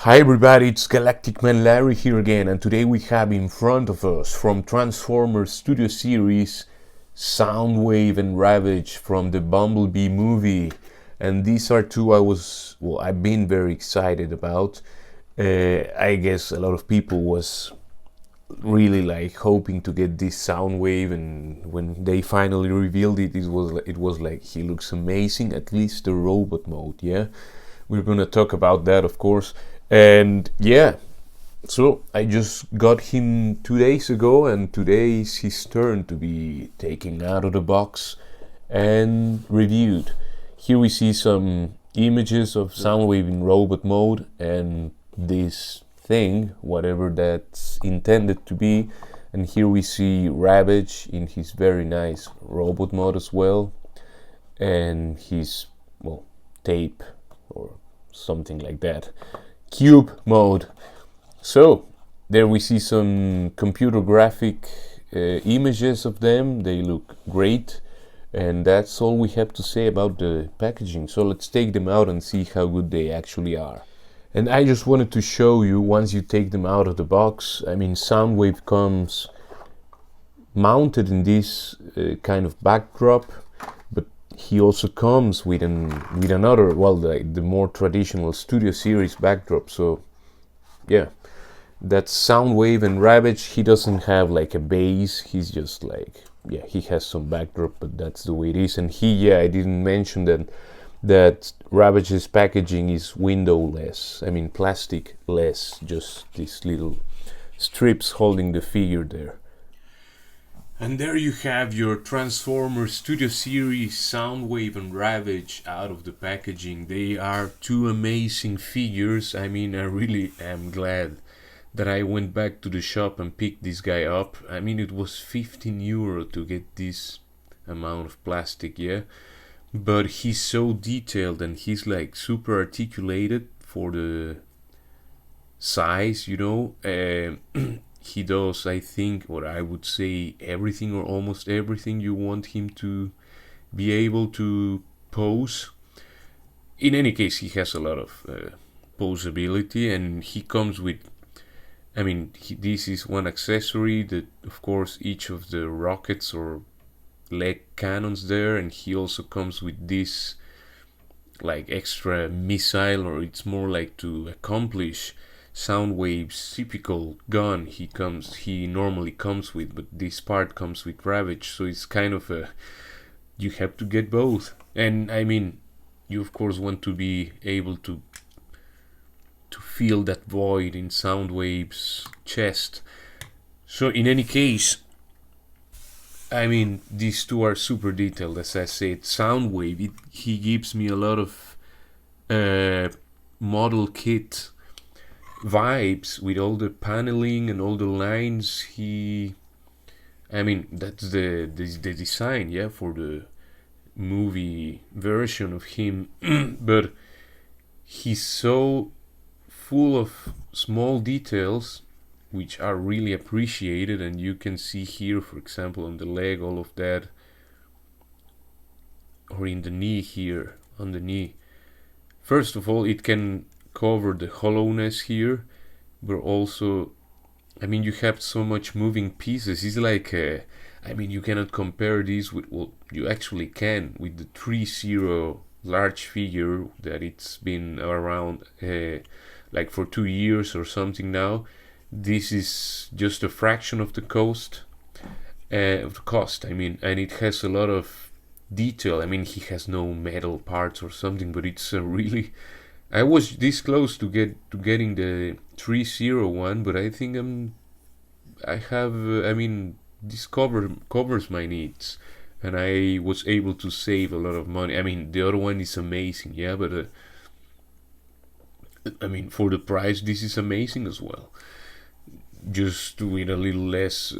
Hi everybody, it's Galactic Man Larry here again, and today we have in front of us from Transformers Studio Series Soundwave and Ravage from the Bumblebee movie. And these are two I've been very excited about. I guess a lot of people was really hoping to get this Soundwave, and when they finally revealed it, it was like he looks amazing, at least the robot mode, yeah? We're gonna talk about that, of course. And yeah, so I just got him 2 days ago, and today is his turn to be taken out of the box and reviewed. Here we see some images of Soundwave in robot mode and this thing, whatever that's intended to be. And here we see Ravage in his very nice robot mode as well, and his, tape or something like that. Cube mode. So there we see some computer graphic images of them. They look great, and that's all we have to say about the packaging. So let's take them out and see how good they actually are. And I just wanted to show you, once you take them out of the box, Soundwave comes mounted in this kind of backdrop, but he also comes with another, the more traditional Studio Series backdrop. So yeah, that's Soundwave and Ravage. He doesn't have a base, he's just he has some backdrop, but that's the way it is. And I didn't mention that Ravage's packaging is windowless, plastic-less, just these little strips holding the figure there. And there you have your Transformers Studio Series Soundwave and Ravage out of the packaging. They are two amazing figures. I really am glad that I went back to the shop and picked this guy up. It was 15 euro to get this amount of plastic, yeah? But he's so detailed, and he's super articulated for the size, he does, I think, what I would say, everything or almost everything you want him to be able to pose. In any case, he has a lot of posability, and he comes with, this is one accessory that, of course, each of the rockets or leg cannons there, and he also comes with this extra missile, or it's more to accomplish Soundwave's typical gun he normally comes with, but this part comes with Ravage, so it's kind of you have to get both. And you of course want to be able to feel that void in Soundwave's chest. So in any case, these two are super detailed, as I said. Soundwave, he gives me a lot of model kit vibes with all the paneling and all the lines. That's the design, yeah, for the movie version of him. But he's so full of small details which are really appreciated, and you can see here, for example, on the leg, all of that, or in the knee here, on the knee. First of all, it can cover the hollowness here, but also, you have so much moving pieces. It's you cannot compare these with, you actually can, with the 3-0 large figure that it's been around for 2 years or something now. This is just a fraction of the cost, and it has a lot of detail. He has no metal parts or something, but it's a really, I was this close to getting the 3-0 one, but I think this covers my needs, and I was able to save a lot of money. The other one is amazing, yeah, but for the price, this is amazing as well. Just with a little less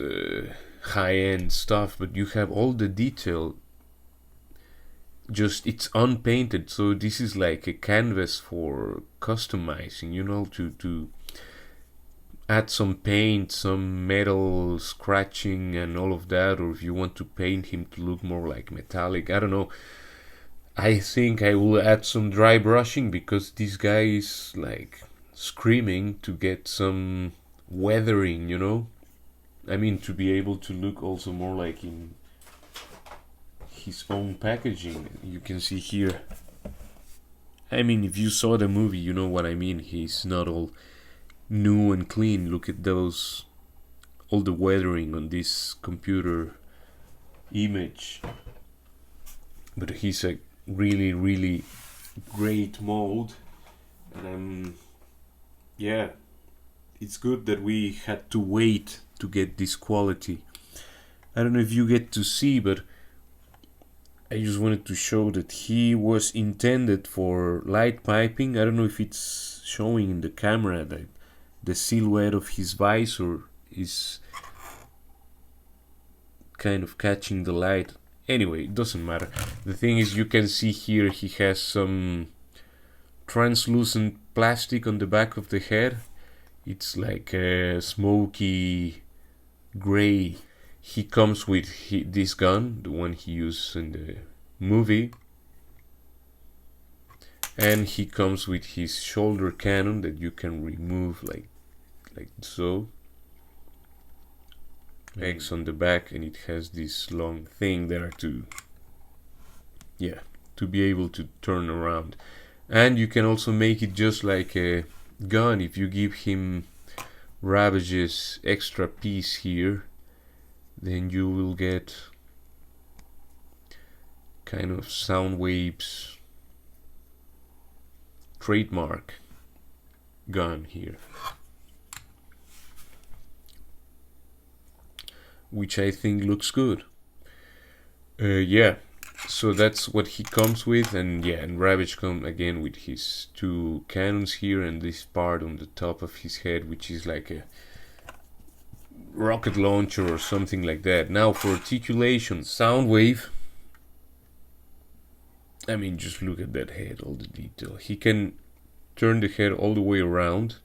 high-end stuff, but you have all the detail. Just, it's unpainted, so this is like a canvas for customizing, to add some paint, some metal scratching and all of that, or if you want to paint him to look more like metallic, I don't know. I think I will add some dry brushing, because this guy is screaming to get some weathering, you know. I mean, to be able to look also more like in his own packaging. You can see here, I mean, if you saw the movie, you know what I mean. He's not all new and clean. Look at those, all the weathering on this computer image. But he's a really, really great mold. And yeah, it's good that we had to wait to get this quality. I don't know if you get to see, but I just wanted to show that he was intended for light piping. I don't know if it's showing in the camera that the silhouette of his visor is kind of catching the light. Anyway, it doesn't matter. The thing is, you can see here he has some translucent plastic on the back of the head. It's like a smoky gray. He comes with this gun, the one he used in the movie, and he comes with his shoulder cannon that you can remove like so. X on the back, and it has this long thing there to be able to turn around. And you can also make it just like a gun if you give him Ravage's extra piece here. Then you will get kind of Soundwave's trademark gun here, which I think looks good. Yeah, so that's what he comes with, and yeah, and Ravage comes again with his two cannons here and this part on the top of his head, which is like a rocket launcher or something like that. Now for articulation, Soundwave, I mean, just look at that head, all the detail. He can turn the head all the way around.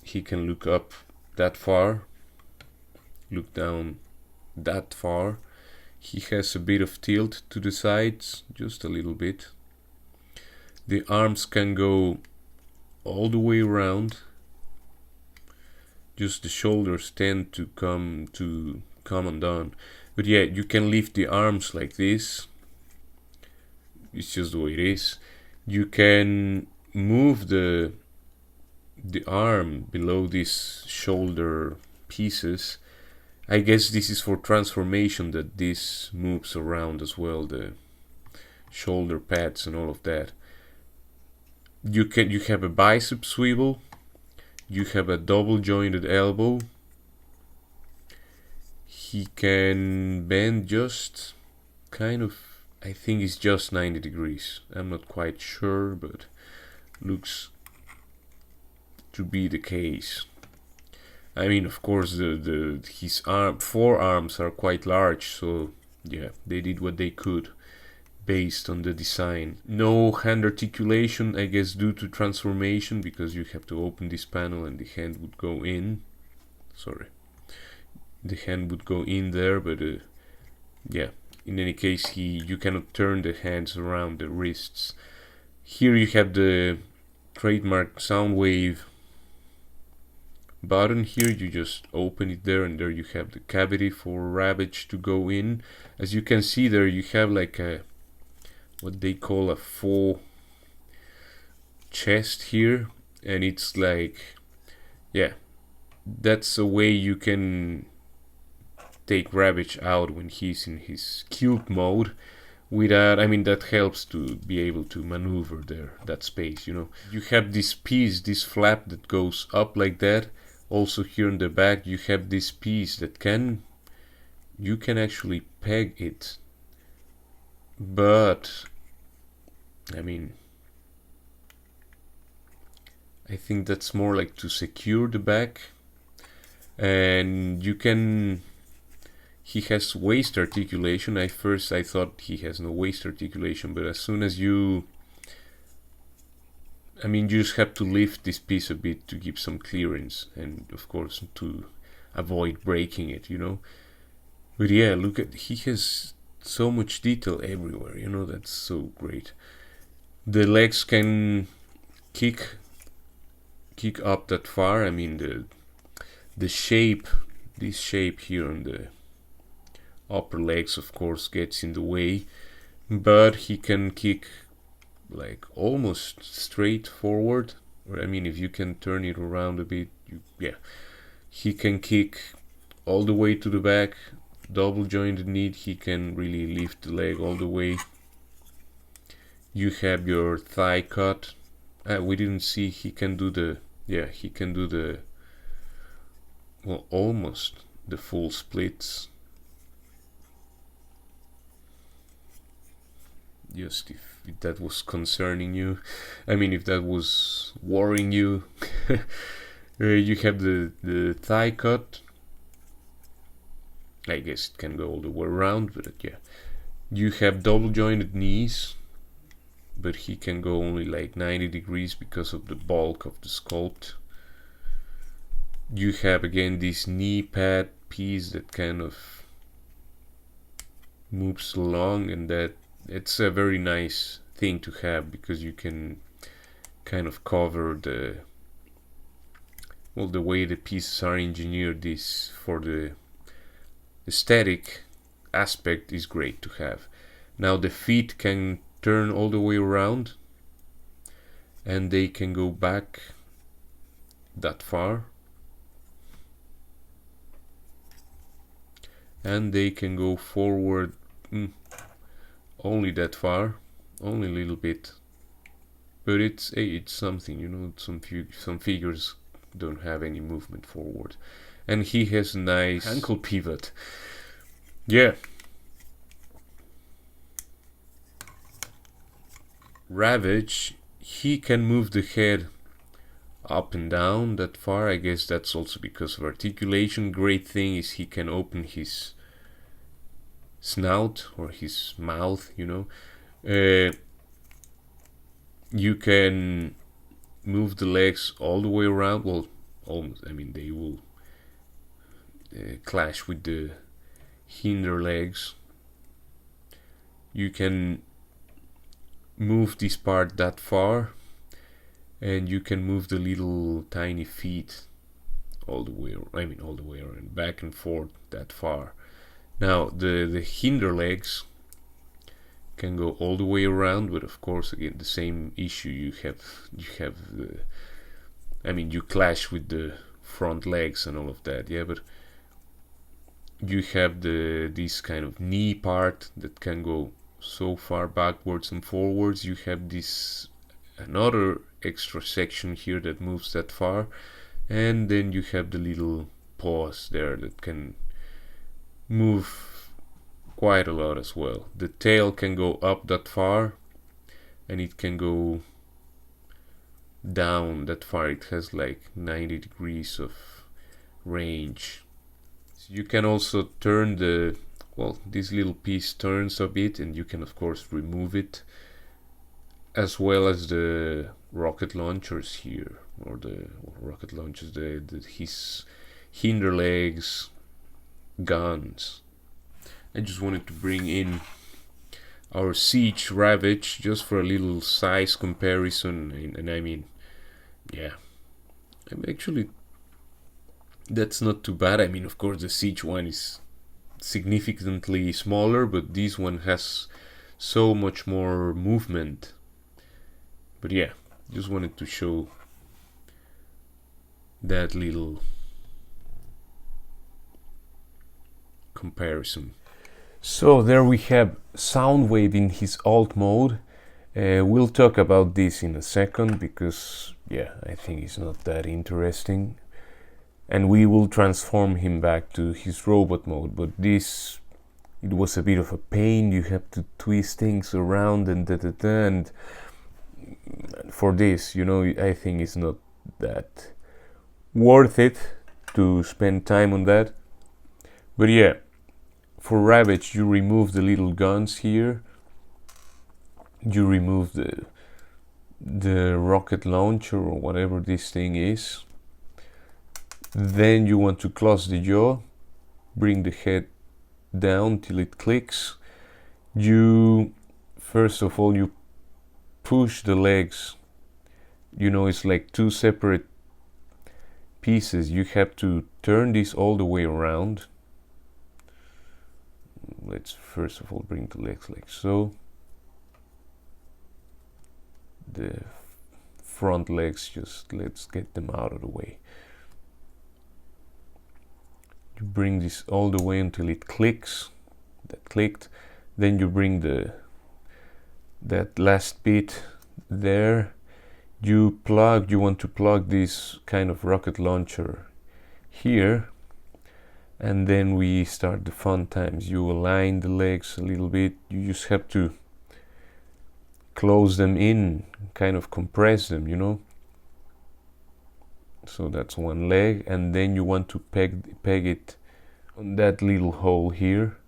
He can look up that far, look down that far. He has a bit of tilt to the sides, just a little bit. The arms can go all the way around. Just the shoulders tend to come undone. But yeah, you can lift the arms like this. It's just the way it is. You can move the arm below these shoulder pieces. I guess this is for transformation, that this moves around as well, the shoulder pads and all of that. You have a bicep swivel. You have a double jointed elbow. He can bend just kind of, I think it's just 90 degrees. I'm not quite sure, but looks to be the case. I mean, of course, his forearms are quite large, so yeah, they did what they could based on the design. No hand articulation, I guess, due to transformation, because you have to open this panel and the hand would go in. Sorry, the hand would go in there, but yeah. In any case, you cannot turn the hands around the wrists. Here you have the trademark Soundwave button here. You just open it there, and there you have the cavity for Ravage to go in. As you can see there, you have like a, what they call a faux chest here, and it's like, yeah, that's a way you can take Ravage out when he's in his cube mode without, I mean, that helps to be able to maneuver there, that space, you know. You have this piece, this flap that goes up like that. Also here in the back you have this piece that you can actually peg it, but I mean, I think that's more like to secure the back. And you can, he has waist articulation. At first I thought he has no waist articulation, but as soon as you, I mean, you just have to lift this piece a bit to give some clearance, and of course to avoid breaking it, you know. But yeah, look at, he has so much detail everywhere, you know, that's so great. The legs can kick up that far. I mean the shape, this shape here on the upper legs of course gets in the way, but he can kick like almost straight forward. Or I mean, if you can turn it around a bit, he can kick all the way to the back, double jointed knee. He can really lift the leg all the way. You have your thigh cut. We didn't see, he can do the, well, almost the full splits. Just if that was concerning you, I mean, if that was worrying you. You have the thigh cut. I guess it can go all the way around, but yeah. You have double jointed knees, but he can go only like 90 degrees because of the bulk of the sculpt. You have again this knee pad piece that kind of moves along, and that it's a very nice thing to have because you can kind of cover the way the pieces are engineered. This for the aesthetic aspect is great to have. Now the feet can turn all the way around, and they can go back that far, and they can go forward only that far, only a little bit, but it's something, you know. Some figures don't have any movement forward, and he has a nice ankle pivot. Yeah. Ravage, he can move the head up and down that far. I guess that's also because of articulation. Great thing is he can open his snout or his mouth, you know. You can move the legs all the way around. Well, almost. I mean, they will clash with the hinder legs. You can move this part that far, and you can move the little tiny feet all the way around, back and forth that far. Now the hinder legs can go all the way around, but of course again the same issue. You have you clash with the front legs and all of that, but you have this kind of knee part that can go so far backwards and forwards. You have this another extra section here that moves that far, and then you have the little paws there that can move quite a lot as well. The tail can go up that far, and it can go down that far. It has like 90 degrees of range. So you can also turn this little piece turns a bit, and you can of course remove it, as well as the rocket launchers here, his hinder legs, guns. I just wanted to bring in our Siege Ravage just for a little size comparison, and I mean, actually that's not too bad. I mean, of course the Siege one is significantly smaller, but this one has so much more movement. But just wanted to show that little comparison. So there we have Soundwave in his alt mode. We'll talk about this in a second because I think it's not that interesting, and we will transform him back to his robot mode. But it was a bit of a pain. You have to twist things around and and for this, I think it's not that worth it to spend time on that. But for Ravage, you remove the little guns here, you remove the rocket launcher or whatever this thing is. Then you want to close the jaw, bring the head down till it clicks. First of all you push the legs you know, it's like two separate pieces. You have to turn this all the way around. Let's first of all bring the legs like so. The front legs, just let's get them out of the way. You bring this all the way until it clicks. That clicked. Then you bring that last bit there. You want to plug this kind of rocket launcher here, and then we start the fun times. You align the legs a little bit. You just have to close them in, kind of compress them, you know. So that's one leg, and then you want to peg it on that little hole here.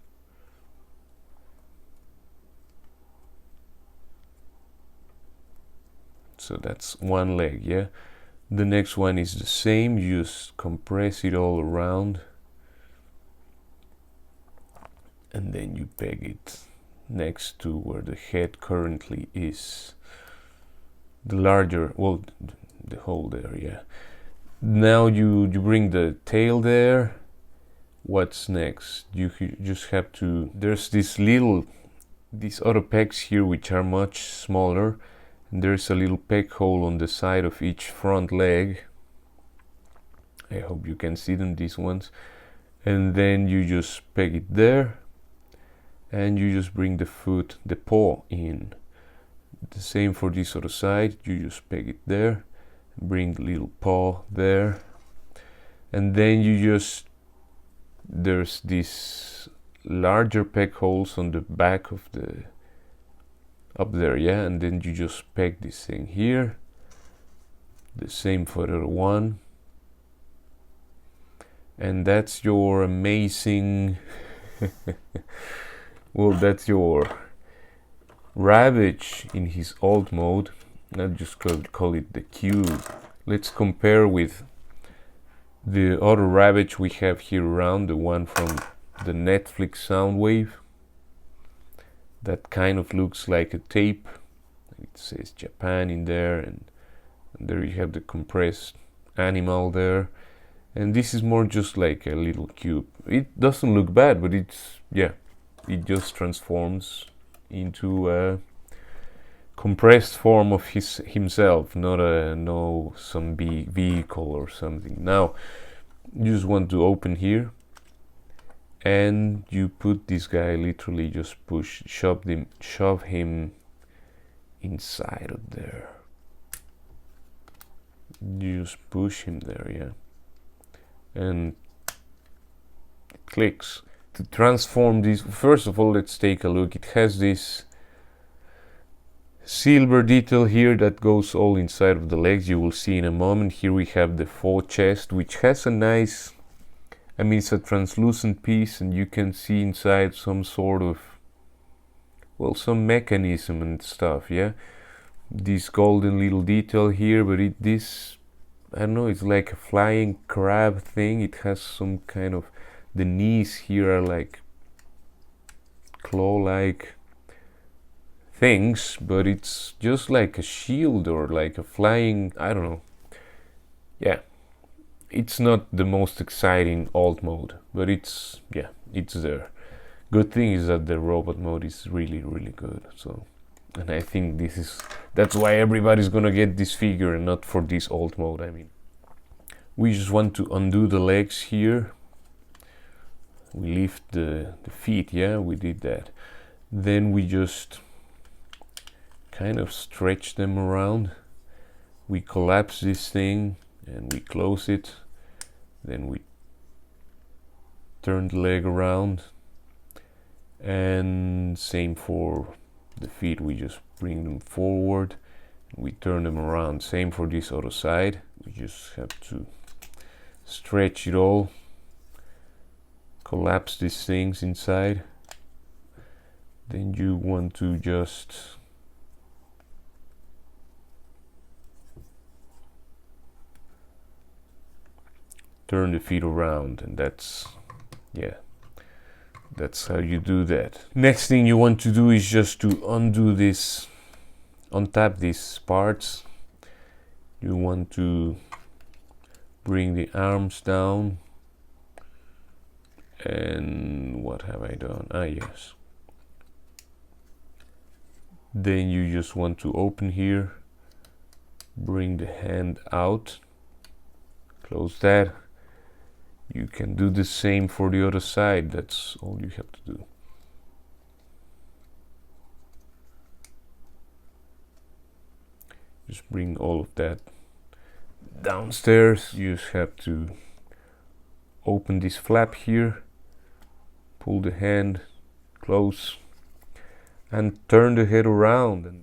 So that's one leg, yeah. The next one is the same. You just compress it all around, and then you peg it next to where the head currently is. The larger, well, the hole there, yeah. Now you bring the tail there. What's next? You just have to, there's these other pegs here which are much smaller. There's a little peg hole on the side of each front leg. I hope you can see them, these ones. And then you just peg it there, and you just bring the paw in. The same for this other side. You just peg it there, bring the little paw there, and then there's these larger peg holes on the back of up there, yeah, and then you just peg this thing here. The same for the other one, and that's your amazing well, that's your Ravage in his alt mode. I'll just call it the cube. Let's compare with the other Ravage we have here around, the one from the Netflix Soundwave. That kind of looks like a tape. It says Japan in there, and there you have the compressed animal there. And this is more just like a little cube. It doesn't look bad, but it's, yeah, it just transforms into a compressed form of himself, not some vehicle or something. Now you just want to open here, and you put this guy, literally just shove him inside of there. You just push him there, yeah, and it clicks. To transform this, first of all, let's take a look. It has this silver detail here that goes all inside of the legs. You will see in a moment. Here we have the faux chest, which has a nice, I mean, it's a translucent piece, and you can see inside some sort of, well, some mechanism and stuff, yeah. This golden little detail here, but I don't know, it's like a flying crab thing. It has some kind of, the knees here are like claw-like things, but it's just like a shield or like a flying, I don't know. Yeah. It's not the most exciting alt mode, but it's, yeah, it's there. Good thing is that the robot mode is really, really good. So, and I think that's why everybody's gonna get this figure and not for this alt mode. I mean, we just want to undo the legs here. We lift the feet, yeah, we did that. Then we just kind of stretch them around. We collapse this thing and we close it. Then we turn the leg around, and same for the feet. We just bring them forward, we turn them around. Same for this other side. We just have to stretch it all, collapse these things inside. Then you want to just turn the feet around, and that's how you do that. Next thing you want to do is just to undo this, untap these parts. You want to bring the arms down, and what have I done? Yes. Then you just want to open here, bring the hand out, close that. You can do the same for the other side. That's all you have to do. Just bring all of that downstairs. You just have to open this flap here, pull the hand close, and turn the head around. And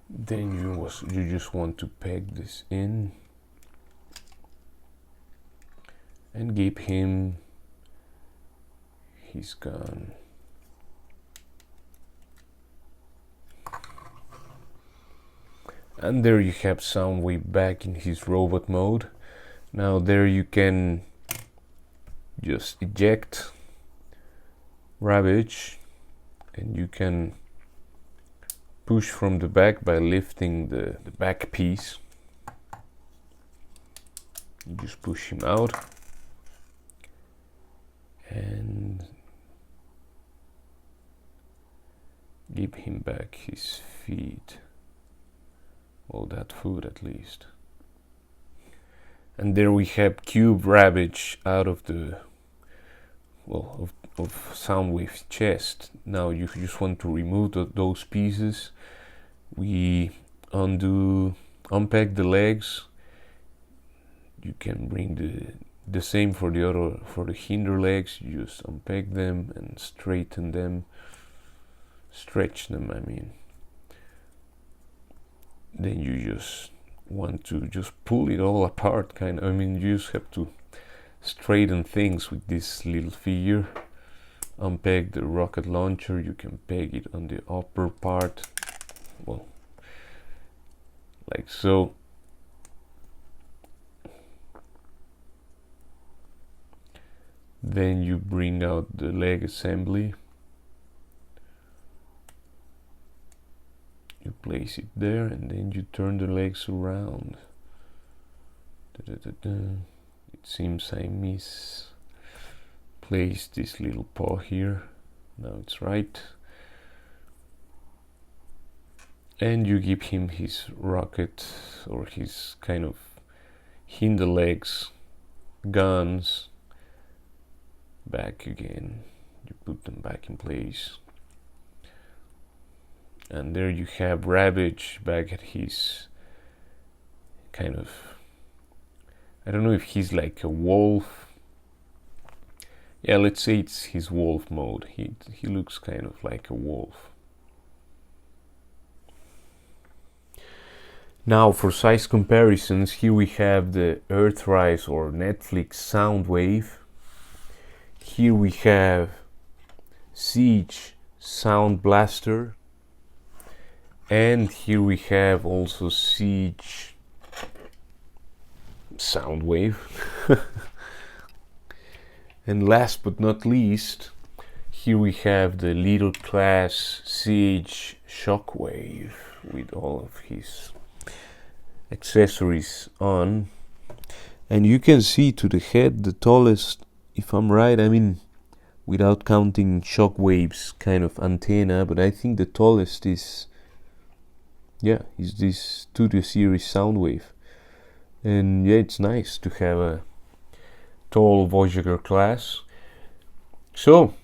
then you just want to peg this in and give him his gun. And there you have Soundwave back in his robot mode. Now there you can just eject Ravage, and you can push from the back by lifting the back piece. You just push him out and give him back his feet. Well, that food at least. And there we have Cube Ravage out of the, well, of Soundwave's chest. Now you just want to remove those pieces. We unpack the legs. You can bring the same for the hinder legs. You just unpack them and straighten them, stretch them, I mean. Then you just want to just pull it all apart, kind of. I mean, you just have to straighten things with this little figure. Unpeg the rocket launcher. You can peg it on the upper part, well, like so. Then you bring out the leg assembly. You place it there, and then you turn the legs around. It seems I misplaced this little paw here. Now it's right. And you give him his rocket, or his kind of hinder legs, guns, back again. You put them back in place. And there you have Ravage back at his kind of, I don't know if he's like a wolf. Yeah, let's say it's his wolf mode. He looks kind of like a wolf. Now for size comparisons, here we have the Earthrise or Netflix Soundwave. Here we have Siege Sound Blaster. And here we have also Siege Soundwave. And last but not least, here we have the little class Siege Shockwave with all of his accessories on. And you can see to the head, the tallest, if I'm right, I mean, without counting Shockwave's kind of antenna, but I think the tallest is, yeah, is this Studio Series Soundwave. And yeah, it's nice to have a tall Voyager class. So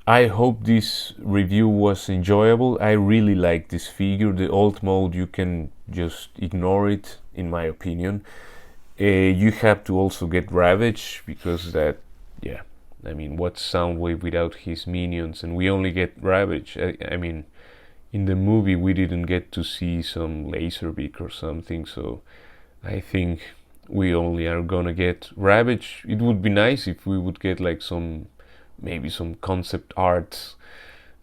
I hope this review was enjoyable. I really like this figure. The alt mode, you can just ignore it, in my opinion. You have to also get Ravage, because that, yeah, I mean, what's Soundwave without his minions? And we only get Ravage. I mean, in the movie we didn't get to see some Laserbeak or something, so I think we only are gonna get Ravage. It would be nice if we would get like maybe some concept art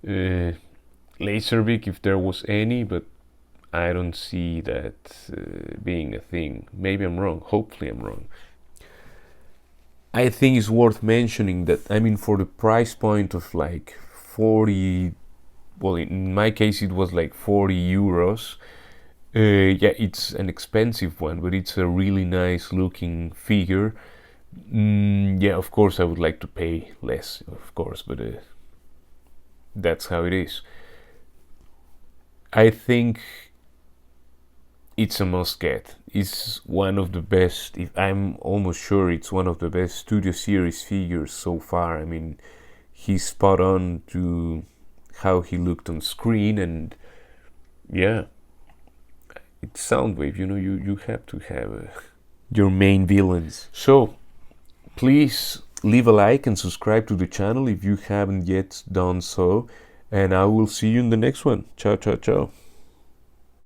Laserbeak, if there was any, but I don't see that being a thing. Maybe I'm wrong. Hopefully I'm wrong. I think it's worth mentioning that, I mean, for the price point of like 40, well, in my case it was like 40 euros, Yeah, it's an expensive one, but it's a really nice looking figure. Yeah, of course I would like to pay less, of course, but that's how it is. I think it's a must get. It's one of the best, I'm almost sure it's one of the best Studio Series figures so far. I mean, he's spot on to how he looked on screen, and yeah, it's Soundwave, you have to have your main villains. So, please leave a like and subscribe to the channel if you haven't yet done so, and I will see you in the next one. Ciao, ciao, ciao.